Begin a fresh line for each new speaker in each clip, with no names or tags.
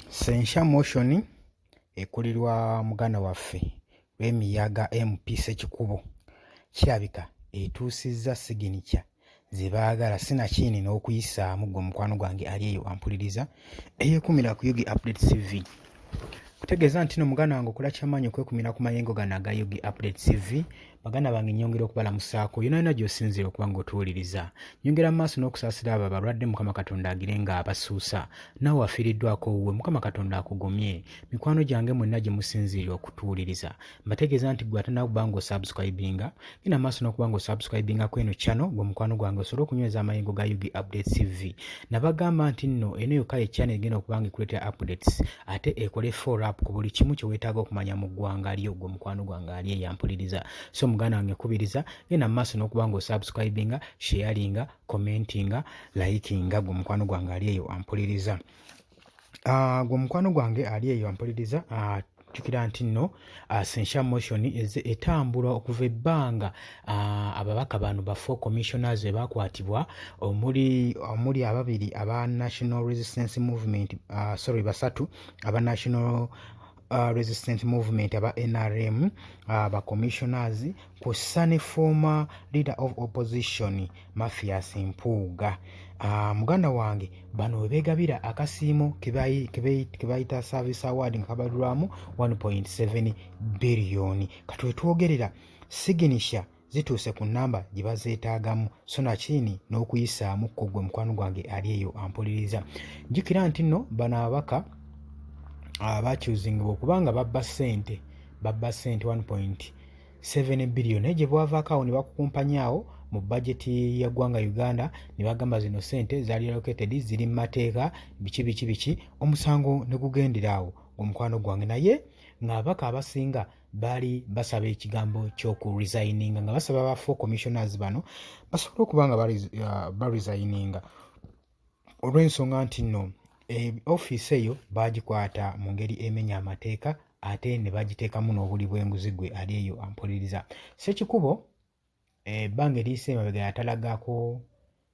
Sensha motion ekulirwa muganda waffe Lwemiyaga MP Ssekikubo kirabika etuusizza signature ze baagala sinakindi n'okuyisaamu gwe mukwano gwange ali eyo ampuliriza eyeekumira ku Yugi Update TV. Kutegeeza nti no muganda wange okola kyamaanyi okwekumira ku mayengo gano aga Yugi Update TV. Baganda bange nnyongera okubalamusaako yonna gy'osinziira okuba ng'otuwuliriza. Nyongera mu maaso n'okusaasira abo abalwadde Mukama Katonda agire nga abasuusa. Naawe afiiriddwako wuwe Mukama Katonda akugumye. Mikwano gyange mwenna gye musinziira okutuwuliriza. Mbategeeza nti gwe atannakuba ng'osubscribinga, genda maaso n'okuba ng'osubscribinga ku eno channel gwe mukwano gwange osobola okunyweza amayengo ga Yugi Update TV. Nabagamba nti nno eno yokka ye channel egenda okuba ng'ekuleetera updates ate ekole follow up ku buli kimu kye weetaaga okumanya mu ggwanga lyo gwe mukwano gwange ali eyo ampuliriza. So muganda wange kubiriza genda maaso n'okuba ng'osubscribinga, sharinga, commentinga, likinga gwe mukwano gwange ali eyo ampuliriza. Gwe mukwano gwange ali eyo ampuliriza jjukira nti nno Sensha motion etambula okuva ebbanga ababaka bano ba 4 commissioners be bakwatibwa omuli ababiri aba National Resistance Movement basatu aba National Resistance Movement aba NRM ba commissioners kw'ossa ne former leader of opposition Mathias Mpuuga. Muganda wange bano we beegabira akasiimo ke bayita Service Award nga kabalwamu 1.7 billion. Kati wetwogerera signature zituuse ku nnamba gye bazeetaagamu so nakini n'okuyisaamu ko gwe mukwano gwange ali eyo ampuliriza. Jjukira nti nno bano ababaka bakyuzingibwa okubanga babba ssente 1.7 billion naye gye bwavaako awo ne bakukumpanyaawo mu bajeti ya ggwanga Uganda ne bagamba zino ssente zaali allocated ziri mu mateeka biki omusango ne gugendera awo omukwano gwange. Naye ng'ababaka abasinga baali basaba ekigambo ky'okuresigninga nga basaba ba 4 commissioners bano basobole okuba nga baresigninga olw'ensonga nti nno ofiisi eyo baagikwata mu ngeri emenya amateeka ate ne bagiteekamu n'obuli bw'enguzi gwe ali eyo ampuliriza. Ssekikubo ebbanga eriyise emabega yatalagako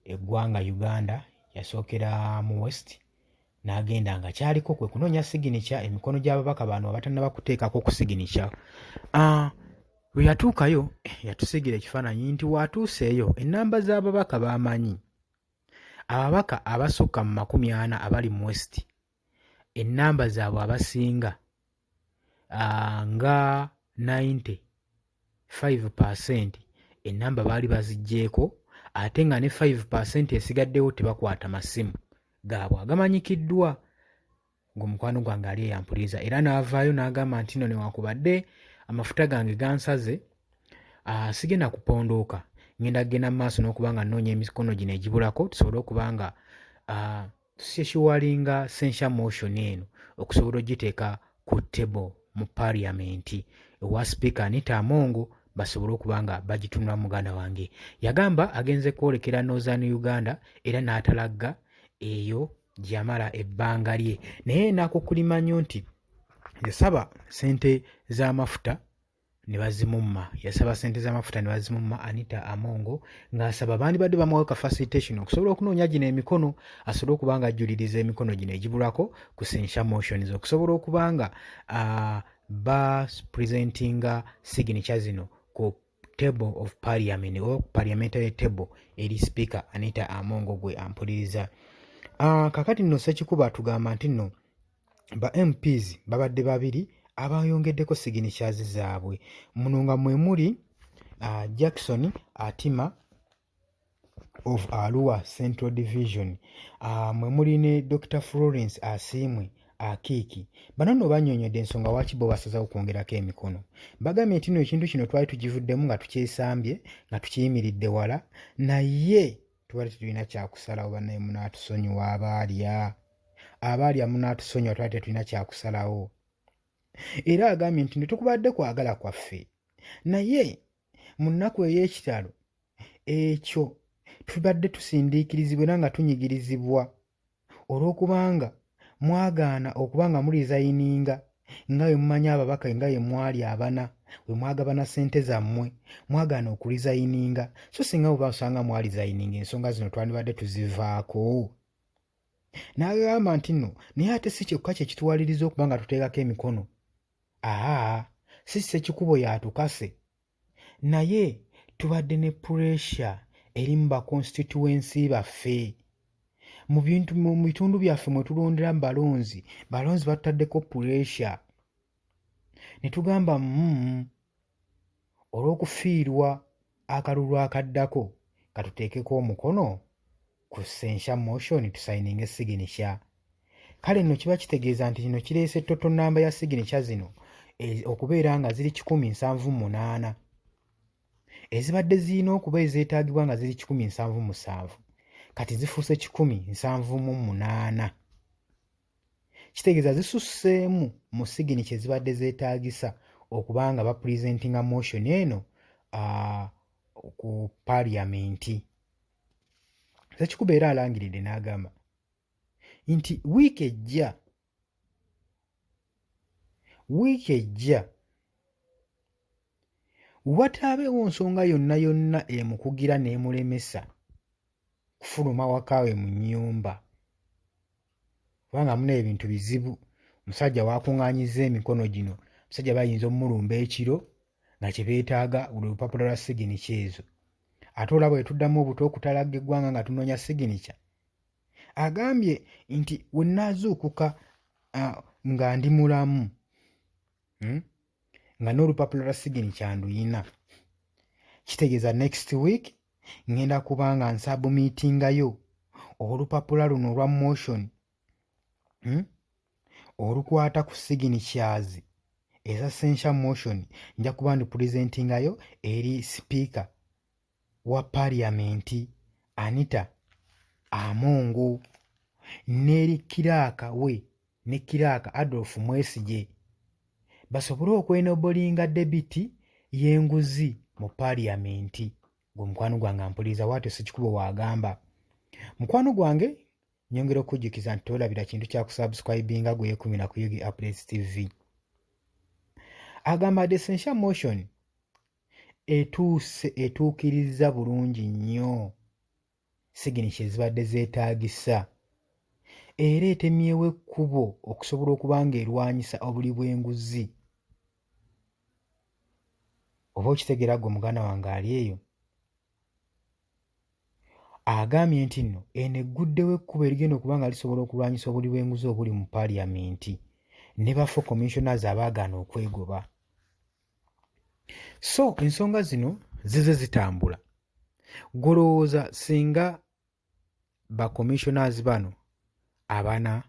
eggwanga Uganda yasookera mu West n'agenda nga kyaliko kwe kunoonya signature emikono gy'ababaka bano abatannaba kuteekako ku signature. Bwe yatuukayo yatusigira ekifaananyi nti watuuseeyo ennamba z'ababaka baamanyi. Ababaka abasukka mu 40 abali mu West ennamba zaabwe abasinga nga 95% ennamba baali baziggyeeko ate nga ne 5% esigaddewo tebakwata masimu gaabwe agamanyikiddwa. Gwe mukwano gwange ali eyampuliriza era n'avaayo n'agamba nti nno newankubadde amafuta gange gansaze sigenda kupondooka ngenda mu maaso n'okuba nga nnoonya emikono gino egibulako tusobole okuba nga tusyeshuwalinga Sensha motion eno okusobola ogiteeka ku table mu parliament ewa speaker Anita Amongo basobole okuba nga bagitunula muganda wange. Yagamba agenze kwolekera Northern Uganda era n'atalagga eyo gy'amala ebbanga lye naye n'akukulimanyo nti yasaba ssente z'amafuta ne bazimumma Anita Amongo ng'asaba bandibadde bamuwayo ka facilitation okusobola okunoonya gino emikono asobole okuba nga ajjuliriza emikono gino egibulako ku Sensha motions okusobola okuba nga presentinga signature zino ku table of parliament or parliamentary table eri speaker Anita Amongo gwe ampuliriza. Kakati nno Ssekikubo atugamba nti nno ba MPs babadde babiri abayongeddeko signatures zaabwe muno nga mwe muli Jackson Atima of Arua Central Division, mwe muli ne Dr. Florence Asiimwe Akiiki. Bano nno bannyonnyodde ensonga lwaki bo basazeewo okwongerako emikono. Bagambye nti nno ekintu kino twali tugivuddemu nga tukyesambye nga tukiyimiridde wala naye tubadde tetulina kyakusalawo bannaye munaatusonyiwa abaalya munaatusonyiwa twali tetulina kyakusalawo. Era agambye nti netukubadde kwagala kwaffe naye mu nnaku ey'ekitalo ekyo tubadde tusindiikirizibwa era nga tunyigirizibwa olw'okubanga mwagaana okuba nga mulizayininga nga bwe mumanyi ababaka nga bwe mwali abana bwe mwagabana ssente zammwe mwagaana okulizayininga so singa bwe basanga mwalizayininga ensonga zino twandibadde tuzivaako. n'agamba nti nno naye ate si kyokka kye kituwaliriza okuba nga tuteekako emikono. Si Ssekikubo yatukase, naye tubadde ne puresha eri mu bakonstituensi baffe. Mu bitundu byaffe mwe tulondera mu balonzi batutaddeko puresha. Ne tugamba olw'okufiirwa akalulu akaddako katuteekeko omukono ku essential motion tusayininge signature. Kale nno kiba kitegeeza nti kino kireese ttoto nnamba ya signature zino okubeera nga ziri 178 ezibadde zirina okuba ezeetaagibwa nga ziri 177 kati zifuuse 178. Kitegeeza zisusseemu mu signature ezibadde zeetaagisa okuba nga bapurezentinga motion eno ku paaliyamenti. Ssekikubo era alangiridde n'agamba nti wiiki ejja wataabeewo nsonga yonna emukugira n'emulemesa kufuluma wakaawe mu nnyumba, kubanga muna ebintu bizibu. Musajja waakuŋŋaanyizza emikono gino, musajja bayinza omulumba ekiro nga kye beetaaga olupapula lwa siginicha ezo. Ate olaba bwe tuddamu obuto okutalagga eggwanga nga tunoonya siginicha. Agambye nti we nnaazuukuka nga ndi mulamu nga n'olupapula lwa siginicha nduyina, kitegeeza next week ngenda kuba nga nsabumiitingayo olupapula luno olwa motion olukwata ku signatures eza essential motion. Nja kuba ndi presentingayo eri sipiika wa paaliyamenti Anita Amongo n'eri kiraaka we ne kiraaka Adolf Mwesigye basobole okwenobolinga debiti y'enguzi mu paaliyamenti. Gwe mukwano gwange ampuliriza bw'atyo Ssekikubo w'agamba. Mukwano gwange nyongera okujjukiza nti tolabira kintu kya kusubscribinga gwe yeekumira ku Yugi Updates TV. Agamba the essential motion etuukiriza bulungi nnyo signature ezibadde zeetaagisa era etemyewo ekkubo okusobola okuba ng'erwanyisa obuli bw'enguzi. Oba okitegeera gwe muganda wange ali eyo? Agambye nti nno eno egguddewo ekkubo erigenda okuba nga lisobola okulwanyisa obuli bw'enguzi obuli mu paaliyamenti ne bafo commissioners abaagaana okwegoba. So ensonga zino zize zitambula. Golowooza singa ba commissioners bano abana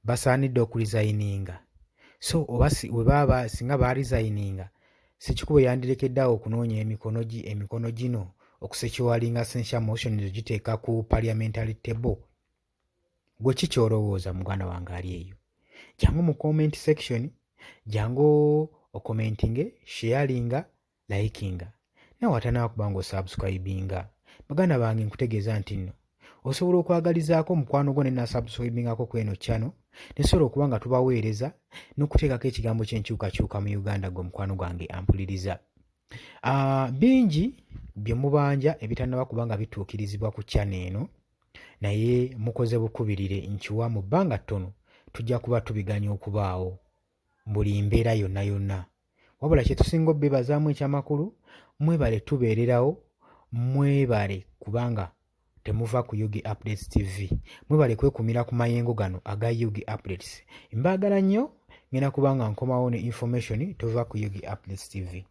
basaanidde okulizayininga, so oba singa baalizayininga, Ssekikubo yandirekeddeawo okunoonya emikono gino okusekyewalinga essential motion ezo giteeka ku parliamentary table. Gwe ki ky'olowooza muganda wange ali eyo? Jangu mu comment section, jangu okomentinge, sharinga, likinga. Nawe watanakuba ng'osubscribinga. Baganda bange nkutegeeza nti nno osobola okwagalizaako mukwano gwo ne nasubscribingako ku eno channel nesobola okuba nga tubaweereza n'okuteekako ekigambo ky'enkyukakyuka mu Uganda gwe mukwano gwange ampuliriza. Bingi bye mubanja ebitannaba kuba nga bituukirizibwa ku channel eno, naye mukoze bukubirire nkiwa mu bbanga ttono tujja kuba tubiganya okubaawo buli mbeera yonna. Wabula kye tusinga obbebazaamu ekyamakulu, mwebale tubeererawo, mwebale kubanga temuva ku Yugi Updates TV. Mwebale kwekumira ku mayengo gano aga Yugi Updates. Mbaagala nnyo, ngenda kubanga nkomawo ne information tova ku Yugi Updates TV.